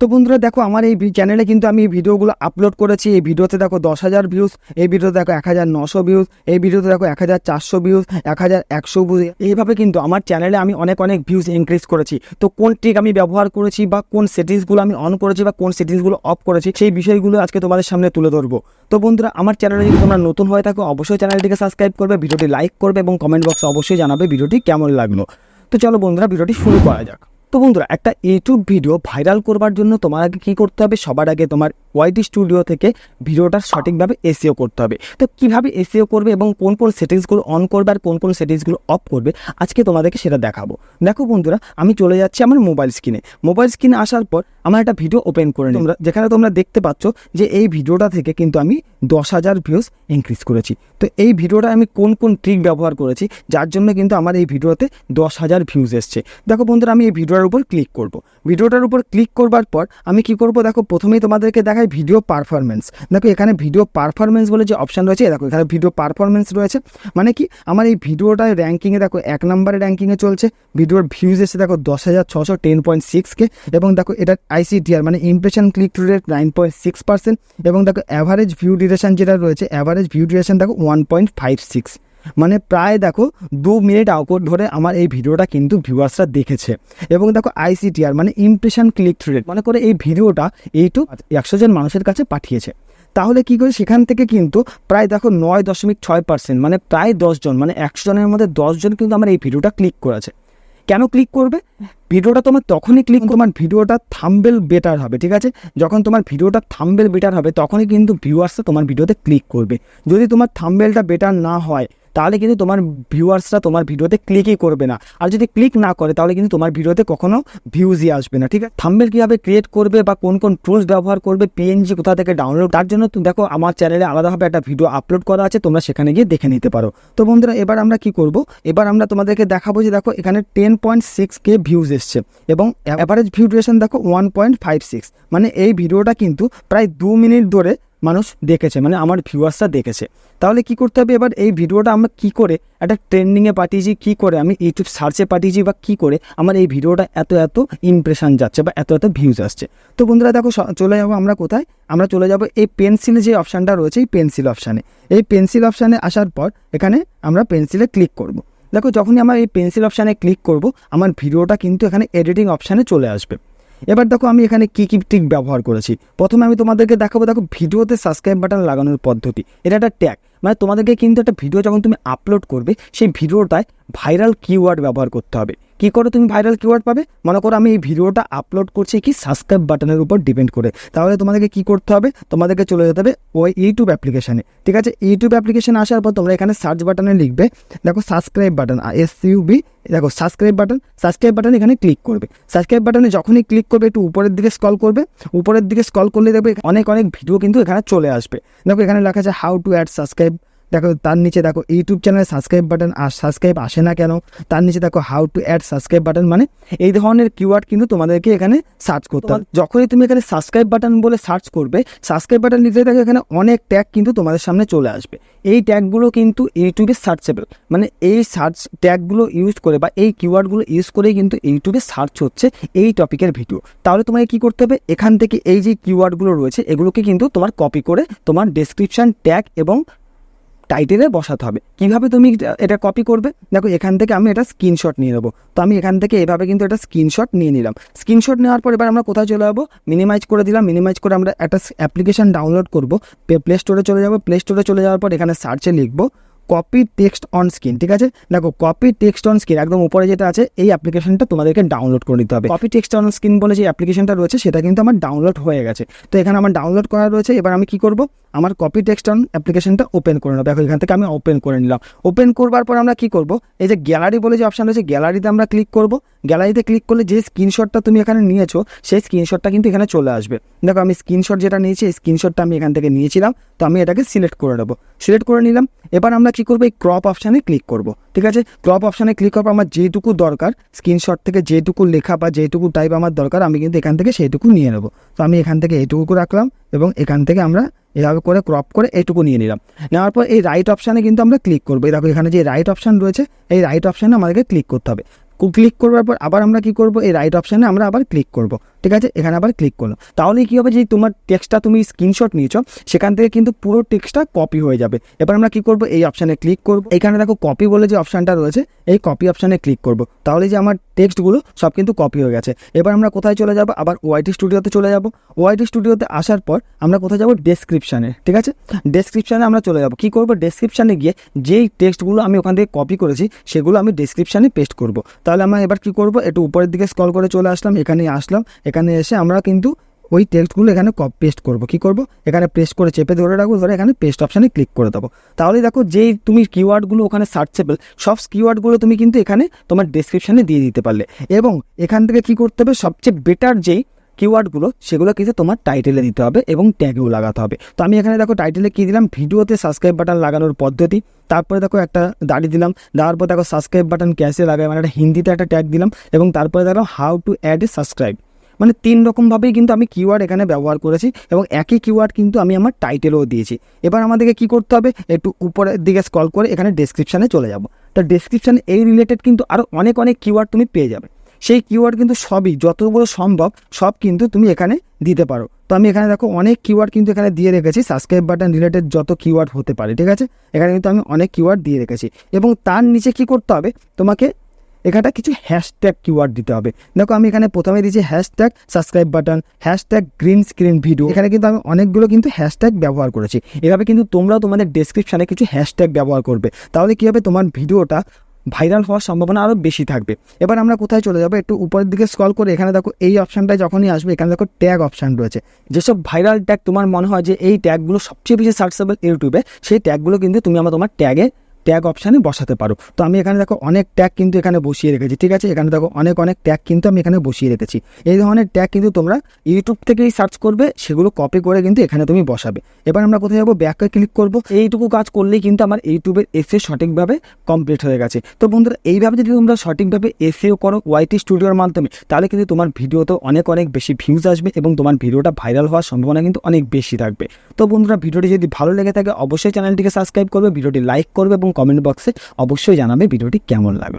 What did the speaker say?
তো বন্ধুরা দেখো আমার এই চ্যানেলে কিন্তু আমি এই ভিডিওগুলো আপলোড করেছি। এই ভিডিওতে দেখো 10,000 ভিউজ, এই ভিডিওতে দেখো 1,900 ভিউজ, এই ভিডিওতে দেখো 1,400 ভিউজ, 1,100 ভিউজ। এইভাবে কিন্তু আমার চ্যানেলে আমি অনেক ভিউজ ইনক্রিজ করেছি। তো কোন ট্রিক আমি ব্যবহার করেছি বা কোন সেটিংসগুলো আমি অন করেছি বা কোন সেটিংসগুলো অফ করেছি সেই বিষয়গুলো আজকে তোমাদের সামনে তুলে ধরবো। তো বন্ধুরা আমার চ্যানেলে যদি তোমরা নতুন হয়ে থাকো অবশ্যই চ্যানেলটিকে সাবস্ক্রাইব করবে, ভিডিওটি লাইক করবে এবং কমেন্ট বক্সে অবশ্যই জানাবে ভিডিওটি কেমন লাগলো। তো চলো বন্ধুরা ভিডিওটি শুরু করা যাক। তো বন্ধুরা একটা ইউটিউব ভিডিও ভাইরাল করবার জন্য তোমার আগে কী করতে হবে, সবার আগে তোমার ওয়াইটি স্টুডিও থেকে ভিডিওটা সঠিকভাবে এসইও করতে হবে। তো কীভাবে এসইও করবে এবং কোন কোন সেটিংসগুলো অন করবে আর কোন কোন সেটিংসগুলো অফ করবে আজকে তোমাদেরকে সেটা দেখাবো। দেখো বন্ধুরা আমি চলে যাচ্ছি আমার মোবাইল স্ক্রিনে আসার পর আমার একটা ভিডিও ওপেন করে তোমরা যেখানে তোমরা দেখতে পাচ্ছ যে এই ভিডিওটা থেকে কিন্তু আমি 10,000 ভিউজ ইনক্রিজ করেছি। তো এই ভিডিওটা আমি কোন কোন ট্রিক ব্যবহার করেছি যার জন্য কিন্তু আমার এই ভিডিওতে 10,000 ভিউজ এসছে। দেখো বন্ধুরা আমি এই ভিডিওটার উপর ক্লিক করব। ভিডিওটার উপর ক্লিক করবার পর আমি কি করব, দেখো প্রথমেই তোমাদেরকে দেখাই ভিডিও পারফরমেন্স। দেখো এখানে ভিডিও পারফরমেন্স বলে যে অপশান রয়েছে, দেখো এখানে ভিডিও পারফরমেন্স রয়েছে। মানে কি আমার এই ভিডিওটার র্যাঙ্কিংয়ে দেখো 1 নম্বরে র্যাঙ্কিংয়ে চলছে। ভিডিওর ভিউজ এসে দেখো 10,600 10.6K এবং দেখো এটার ICTR মানে ইমপ্রেশন ক্লিক টু রেট 9.6% এবং দেখো অ্যাভারেজ ভিউ ডিউরেশন যেটা রয়েছে অ্যাভারেজ ভিউ ডিউরেশন দেখো 1.56, মানে প্রায় দেখো 2 মিনিট আউটপুট ধরে আমার এই ভিডিওটা কিন্তু ভিউয়ার্সরা দেখেছে। এবং দেখো ICTR মানে ইমপ্রেশন ক্লিক থ্রু রেট, মনে করে এই ভিডিওটা ইউটিউব 100 জন মানুষের কাছে পাঠিয়েছে, তাহলে কি করে সেখান থেকে কিন্তু প্রায় দেখো 9.6%, মানে প্রায় 10 জন, মানে 100 জনের মধ্যে 10 জন কিন্তু আমার এই ভিডিওটা ক্লিক করেছে। কেন ক্লিক করবে? ভিডিওটা তোমার তখনই ক্লিক তোমার ভিডিওটা থাম্বনেল বেটার হবে, ঠিক আছে? যখন তোমার ভিডিওটা থাম্বনেল বেটার হবে তখনই কিন্তু ভিউয়ার্সরা তোমার ভিডিওতে ক্লিক করবে। যদি তোমার থাম্বনেলটা বেটার না হয় তাহলে কিন্তু তোমার ভিউয়ার্সরা তোমার ভিডিওতে ক্লিকই করবে না। আর যদি ক্লিক না করে তাহলে কিন্তু তোমার ভিডিওতে কখনো ভিউজই আসবে না, ঠিক আছে? থাম্বনেল কীভাবে ক্রিয়েট করবে বা কোন কোন টুলস ব্যবহার করবে, PNG কোথা থেকে ডাউনলোড, তার জন্য দেখো আমার চ্যানেলে আলাদাভাবে একটা ভিডিও আপলোড করা আছে, তোমরা সেখানে গিয়ে দেখে নিতে পারো। তো বন্ধুরা এবার আমরা কি করব, এবার আমরা তোমাদেরকে দেখাবো যে দেখো এখানে 10.6K ভিউজ এসছে এবং অ্যাভারেজ ভিউ ডিউরেশন দেখো 1.56, মানে এই ভিডিওটা কিন্তু প্রায় 2 মিনিট ধরে মানুষ দেখেছে, মানে আমার ভিউয়ার্সরা দেখেছে। তাহলে কি করতে হবে, এবার এই ভিডিওটা আমরা কি করে একটা ট্রেন্ডিংয়ে পাঠিয়েছি, কি করে আমি ইউটিউব সার্চে পাঠিয়েছি বা কি করে আমার এই ভিডিওটা এত ইমপ্রেশন যাচ্ছে বা এত ভিউজ আসছে। তো বন্ধুরা দেখো চলে যাবো আমরা কোথায়, আমরা চলে যাব এই পেন্সিল যে অপশানটা রয়েছে এই পেন্সিল অপশানে। এই পেন্সিল অপশানে আসার পর এখানে আমরা পেন্সিলে ক্লিক করব। দেখো যখনই আমরা এই পেন্সিল অপশানে ক্লিক করব আমার ভিডিওটা কিন্তু এখানে এডিটিং অপশানে চলে আসবে। এবার দেখো আমি এখানে কী ট্রিক ব্যবহার করেছি। প্রথমে আমি তোমাদেরকে দেখাবো দেখো ভিডিওতে সাবস্ক্রাইব বাটন লাগানোর পদ্ধতি। এটা একটা ট্যাগ, মানে তোমাদেরকে কিন্তু একটা ভিডিও যখন তুমি আপলোড করবে সেই ভিডিওটায় ভাইরাল কিওয়ার্ড ব্যবহার করতে হবে। কী করে তুমি ভাইরাল কিওয়ার্ড পাবে? মনে করো আমি এই ভিডিওটা আপলোড করছি কি সাবস্ক্রাইব বাটনের উপর ডিপেন্ড করে, তাহলে তোমাদেরকে কি করতে হবে, তোমাদেরকে চলে যেতে হবে ওই ইউটিউব অ্যাপ্লিকেশানে, ঠিক আছে? ইউটিউব অ্যাপ্লিকেশানে আসার পর তোমরা এখানে সার্চ বাটনে লিখবে দেখো সাবস্ক্রাইব বাটন, SUB, দেখো সাবস্ক্রাইব বাটন এখানে ক্লিক করবে। সাবস্ক্রাইব বাটনে যখনই ক্লিক করবে একটু উপরের দিকে স্ক্রল করবে, উপরের দিকে স্ক্রল করলে দেখবে অনেক ভিডিও কিন্তু এখানে চলে আসবে। দেখো এখানে লেখা আছে হাউ টু অ্যাড সাবস্ক্রাইব, দেখো তার নিচে দেখো ইউটিউব চ্যানেলে সাবস্ক্রাইব বাটন আর সাবস্ক্রাইব আসে না কেন, তার নিচে দেখো how to add subscribe button, মানে এই ধরনের কিওয়ার্ড কিন্তু তোমাদেরকে এখানে সার্চ করতে হবে। যখনই তুমি এখানে সাবস্ক্রাইব বাটন বলে সার্চ করবে, সাবস্ক্রাইব বাটন লিখে দেখো এখানে অনেক ট্যাগ কিন্তু তোমাদের সামনে চলে আসবে। এই ট্যাগগুলো কিন্তু ইউটিউবে সার্চেবল, মানে এই সার্চ ট্যাগগুলো ইউজ করে বা এই কিওয়ার্ডগুলো ইউজ করেই কিন্তু ইউটিউবে সার্চ হচ্ছে এই টপিকের ভিডিও। তাহলে তোমাকে কী করতে হবে, এখান থেকে এই যে কিওয়ার্ডগুলো রয়েছে এগুলোকে কিন্তু তোমার কপি করে তোমার ডেসক্রিপশন ট্যাগ এবং টাইটেলে বসাতে হবে। কিভাবে তুমি এটা কপি করবে, দেখো এখান থেকে আমি এটা স্ক্রিনশট নিয়ে নেবো। তো আমি এখান থেকে এভাবে কিন্তু এটা স্ক্রিনশট নিয়ে নিলাম। স্ক্রিনশট নেওয়ার পর এবার আমরা কোথায় চলে যাবো, মিনিমাইজ করে দিলাম। মিনিমাইজ করে আমরা একটা অ্যাপ্লিকেশান ডাউনলোড করবো, প্লে স্টোরে চলে যাবো। প্লে স্টোরে চলে যাওয়ার পর এখানে সার্চে লিখবো কপি টেক্সট অন স্ক্রিন, ঠিক আছে? দেখো কপি টেক্সট অন স্ক্রিন একদম উপরে যেটা আছে এই অ্যাপ্লিকেশনটা তোমাদেরকে ডাউনলোড করে নিতে হবে। কপি টেক্সট অন স্ক্রিন বলে যে অ্যাপ্লিকেশনটা রয়েছে সেটা কিন্তু আমার ডাউনলোড হয়ে গেছে। তো এখানে আমার ডাউনলোড করা রয়েছে। এবার আমি কি করব, আমার কপি টেক্সট অন অ্যাপ্লিকেশনটা ওপেন করে নেবো। দেখো এখান থেকে আমি ওপেন করে নিলাম। ওপেন করবার পর আমরা কি করব, এই যে গ্যালারি বলে যে অপশান রয়েছে গ্যালারিতে আমরা ক্লিক করব। গ্যালারিতে ক্লিক করলে যে স্ক্রিনশটটা তুমি এখানে নিয়েছো সেই স্ক্রিনশটটা কিন্তু এখানে চলে আসবে। দেখো আমি স্ক্রিনশট যেটা নিয়েছি এই স্ক্রিনশটটা আমি এখান থেকে নিয়েছিলাম, তো আমি এটাকে সিলেক্ট করে নেবো। সিলেক্ট করে নিলাম। এবার আমরা কি করবো, এই ক্রপ অপশানে ক্লিক করব, ঠিক আছে? ক্রপ অপশানে ক্লিক করার পর আমার যেটুকু দরকার স্ক্রিনশট থেকে যেটুকু লেখা বা যেটুকু টাইপ আমার দরকার আমি কিন্তু এখান থেকে সেইটুকু নিয়ে নেবো। তো আমি এখান থেকে এইটুকু রাখলাম এবং এখান থেকে আমরা এভাবে করে ক্রপ করে এইটুকু নিয়ে নিলাম। নেওয়ার পর এই রাইট অপশানে কিন্তু আমরা ক্লিক করবো। দেখো এখানে যে রাইট অপশান রয়েছে এই রাইট অপশানে আমাদেরকে ক্লিক করতে হবে। ক্লিক করবার পর আবার আমরা কি করব, এই রাইট অপশানে আমরা আবার ক্লিক করব। ঠিক আছে, এখানে আবার ক্লিক করলো। তাহলে কি হবে, যে তোমার টেক্সটটা তুমি স্ক্রিনশট নিয়েছো সেখান থেকে কিন্তু পুরো টেক্সটটা কপি হয়ে যাবে। এবার আমরা কি করব, এই অপশানে ক্লিক করব। এখানে দেখো কপি বলে যে অপশানটা রয়েছে, এই কপি অপশানে ক্লিক করব। তাহলে যে আমার টেক্সটগুলো সব কিন্তু কপি হয়ে গেছে। এবার আমরা কোথায় চলে যাব, আবার ওআইটি স্টুডিওতে চলে যাব। ওআইটি স্টুডিওতে আসার পর আমরা কোথায় যাব, ডেসক্রিপশানে। ঠিক আছে, ডেসক্রিপশানে আমরা চলে যাব। কি করব, ডেসক্রিপশানে গিয়ে যেই টেক্সটগুলো আমি ওখান থেকে কপি করেছি সেগুলো আমি ডেসক্রিপশানে পেস্ট করব। তাহলে আমরা এবার কি করব, একটু উপরের দিকে স্ক্রল করে চলে আসলাম, এখানে আসলাম, এখানে এসে আমরা কিন্তু ওই টেক্সটগুলো এখানে পেস্ট করব। কি করব, এখানে পেস্ট করে চেপে ধরে রাখবো, ধরে এখানে পেস্ট অপশানে ক্লিক করে দেবো। তাহলে দেখো যেই তুমি কিওয়ার্ডগুলো ওখানে সার্চেবল সব কিওয়ার্ডগুলো তুমি কিন্তু এখানে তোমার ডেসক্রিপশানে দিয়ে দিতে পারলে। এবং এখান থেকে কি করতে হবে, সবচেয়ে বেটার যেই কিওয়ার্ডগুলো সেগুলো কিন্তু তোমার টাইটেলে দিতে হবে এবং ট্যাগেও লাগাতে হবে। তো আমি এখানে দেখো টাইটেলে কী দিলাম, ভিডিওতে সাবস্ক্রাইব বাটন লাগানোর পদ্ধতি। তারপরে দেখো একটা দাড়ি দিলাম, দেওয়ার পর দেখো সাবস্ক্রাইব বাটন ক্যাশে লাগাই, মানে একটা হিন্দিতে একটা ট্যাগ দিলাম। এবং তারপরে দেখো how to add a subscribe, মানে 3 রকমভাবেই কিন্তু আমি কিওয়ার্ড এখানে ব্যবহার করেছি এবং একই কিওয়ার্ড কিন্তু আমি আমার টাইটেলেও দিয়েছি। এবার আমাদেরকে কি করতে হবে, একটু উপরের দিকে স্ক্রল করে এখানে ডেসক্রিপশানে চলে যাব। তো ডেসক্রিপশানে এই রিলেটেড কিন্তু আরও অনেক কিওয়ার্ড তুমি পেয়ে যাবে। সেই কিওয়ার্ড কিন্তু সবই যতগুলো সম্ভব সব কিন্তু তুমি এখানে দিতে পারো। তো আমি এখানে দেখো অনেক কিওয়ার্ড কিন্তু এখানে দিয়ে রেখেছি, সাবস্ক্রাইব বাটন রিলেটেড যত কিওয়ার্ড হতে পারে। ঠিক আছে, এখানে কিন্তু আমি অনেক কিওয়ার্ড দিয়ে রেখেছি। এবং তার নিচে কি করতে হবে, তোমাকে এখানটা কিছু হ্যাশট্যাগ কিওয়ার্ড দিতে হবে। দেখো আমি এখানে প্রথমে দিয়েছি hashtag subscribe button, hashtag green screen video. এখানে কিন্তু আমি অনেকগুলো কিন্তু হ্যাশট্যাগ ব্যবহার করেছি। এভাবে কিন্তু তোমরাও তোমাদের ডেসক্রিপশানে কিছু হ্যাশট্যাগ ব্যবহার করবে, তাহলে কী হবে, তোমার ভিডিওটা ভাইরাল হওয়ার সম্ভাবনা আরও বেশি থাকবে। এবার আমরা কোথায় চলে যাবো, একটু উপরের দিকে স্ক্রল করে এখানে দেখো এই অপশানটায় যখনই আসবে এখানে দেখো ট্যাগ অপশান রয়েছে। যেসব ভাইরাল ট্যাগ তোমার মনে হয় যে এই ট্যাগগুলো সবচেয়ে বেশি সার্চেবল ইউটিউবে, সেই ট্যাগগুলো কিন্তু তুমি তোমার ট্যাগ অপশানে বসাতে পারো। তো আমি এখানে দেখো অনেক ট্যাগ কিন্তু এখানে বসিয়ে রেখেছি। ঠিক আছে, এখানে দেখো অনেক ট্যাগ কিন্তু আমি এখানে বসিয়ে রেখেছি। এই ধরনের ট্যাগ কিন্তু তোমরা ইউটিউব থেকেই সার্চ করবে, সেগুলো কপি করে কিন্তু এখানে তুমি বসাবে। এবার আমরা কোথায় যাবো, ব্যাকে ক্লিক করব। এইটুকু কাজ করলেই কিন্তু আমার ইউটিউবের এসএ সঠিকভাবে কমপ্লিট হয়ে গেছে। তো বন্ধুরা, এইভাবে যদি তোমরা সঠিকভাবে এসএও করো ওআইটি স্টুডিওর মাধ্যমে, তাহলে কিন্তু তোমার ভিডিওতে অনেক বেশি ভিউজ আসবে এবং তোমার ভিডিওটা ভাইরাল হওয়ার সম্ভাবনা কিন্তু অনেক বেশি থাকবে। তো বন্ধুরা, ভিডিওটি যদি ভালো লেগে থাকে অবশ্যই চ্যানেলটিকে সাবস্ক্রাইব করবে, ভিডিওটি লাইক করবে এবং কমেন্ট বক্সে অবশ্যই জানাবে ভিডিওটি কেমন লাগলো।